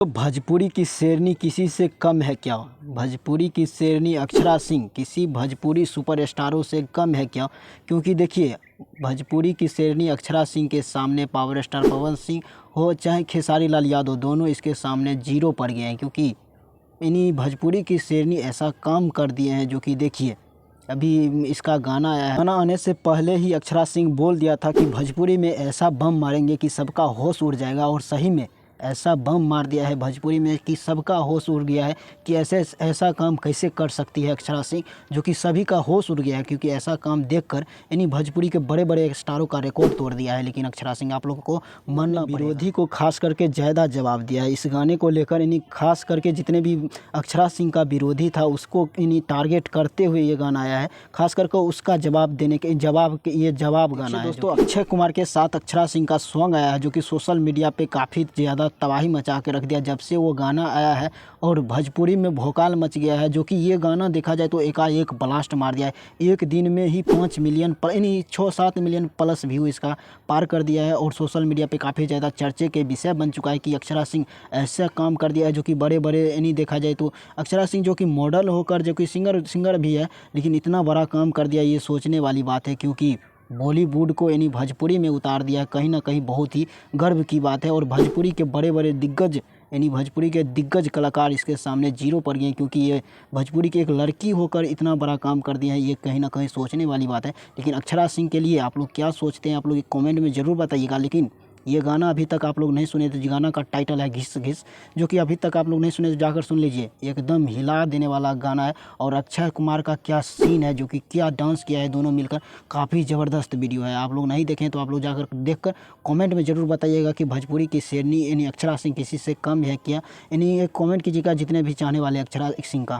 तो भोजपुरी की शेरनी किसी से कम है क्या? भोजपुरी की शेरनी अक्षरा सिंह किसी भोजपुरी सुपरस्टारों से कम है क्या? क्योंकि देखिए, भोजपुरी की शेरनी अक्षरा सिंह के सामने पावर स्टार पवन सिंह हो चाहे खेसारी लाल यादव, दोनों इसके सामने जीरो पड़ गए हैं। क्योंकि इन्हीं भोजपुरी की शेरनी ऐसा काम कर दिए हैं जो कि देखिए, अभी इसका गाना आया है। गाना आने से पहले ही अक्षरा सिंह बोल दिया था कि भोजपुरी में ऐसा बम मारेंगे कि सबका होश उड़ जाएगा, और सही में ऐसा बम मार दिया है भोजपुरी में कि सबका होश उड़ गया है कि ऐसा काम कैसे कर सकती है अक्षरा सिंह, जो कि सभी का होश उड़ गया है। क्योंकि ऐसा काम देखकर इन्हीं भोजपुरी के बड़े बड़े स्टारों का रिकॉर्ड तोड़ दिया है। लेकिन अक्षरा सिंह, आप लोगों को मानना पड़ेगा, विरोधी को खास करके ज़्यादा जवाब दिया है इस गाने को लेकर। इन्हीं खास करके जितने भी अक्षरा सिंह का विरोधी था उसको इन्हीं टारगेट करते हुए ये गाना आया है। खास करके उसका जवाब देने के ये जवाब गाना है। दोस्तों, अक्षय कुमार के साथ अक्षरा सिंह का सॉन्ग आया है जो कि सोशल मीडिया पे काफ़ी ज़्यादा तबाही मचा के रख दिया जब से वो गाना आया है, और भोजपुरी में भोकाल मच गया है। जो कि ये गाना देखा जाए तो एकाएक ब्लास्ट मार दिया है। एक दिन में ही 5 मिलियन यानी 6-7 मिलियन प्लस व्यू इसका पार कर दिया है, और सोशल मीडिया पे काफ़ी ज़्यादा चर्चे के विषय बन चुका है कि अक्षरा सिंह ऐसा काम कर दिया है जो कि बड़े बड़े यानी देखा जाए तो अक्षरा सिंह जो कि मॉडल होकर जो कि सिंगर भी है, लेकिन इतना बड़ा काम कर दिया, ये सोचने वाली बात है। क्योंकि बॉलीवुड को यानी भोजपुरी में उतार दिया, कहीं ना कहीं बहुत ही गर्व की बात है। और भोजपुरी के बड़े बड़े दिग्गज यानी भोजपुरी के दिग्गज कलाकार इसके सामने जीरो पड़ गए, क्योंकि ये भोजपुरी की एक लड़की होकर इतना बड़ा काम कर दिया है। ये कहीं ना कहीं सोचने वाली बात है। लेकिन अक्षरा सिंह के लिए आप लोग क्या सोचते हैं, आप लोग कमेंट में ज़रूर बताइएगा। लेकिन ये गाना अभी तक आप लोग नहीं सुने तो गाना का टाइटल है घिस घिस, जो कि अभी तक आप लोग नहीं सुने तो जाकर सुन लीजिए। एकदम हिला देने वाला गाना है। और अक्षय कुमार का क्या सीन है, जो कि क्या डांस किया है दोनों मिलकर, काफ़ी ज़बरदस्त वीडियो है। आप लोग नहीं देखें तो आप लोग जाकर देखकर कमेंट में ज़रूर बताइएगा कि भोजपुरी की शेरनी यानी अक्षरा सिंह किसी से कम है क्या। यानी एक कमेंट कीजिएगा जितने भी चाहने वाले अक्षरा सिंह का।